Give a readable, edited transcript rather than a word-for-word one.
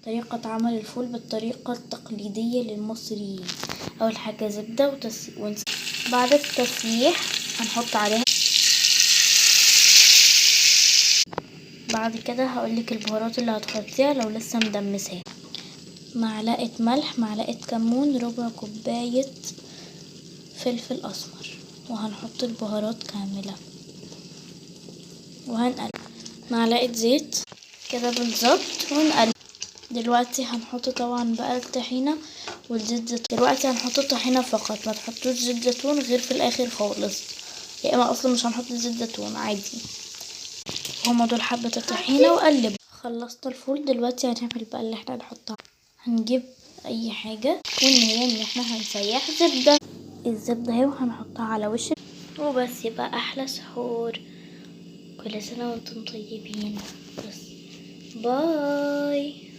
طريقة عمل الفول بالطريقة التقليدية للمصريين. أول حاجة زبدة بعد التسييح هنحط عليها. بعد كده هقولك البهارات اللي هتحطيها لو لسه مدمساها: معلقة ملح، معلقة كمون، ربع كوباية فلفل أسمر، وهنحط البهارات كاملة وهنقلب. معلقة زيت كده بالظبط ونقلب. دلوقتي هنحط طبعا بقى الطحينة والزيت زيتون. دلوقتي هنحط الطحينة فقط، ما تحطوش زيت زيتون غير في الاخر خالص، يا اما اصلا مش هنحط زيت زيتون عادي. هما دول حبة الطحينة وقلب. خلصت الفول. دلوقتي هنعمل بقى اللي احنا هنحطها. هنجيب اي حاجة والنية ان احنا هنسيح زبدة. الزبدة اهي وهنحطها على وش وبس. يبقى احلى سحور. كل سنة وانتم طيبين. بس باي.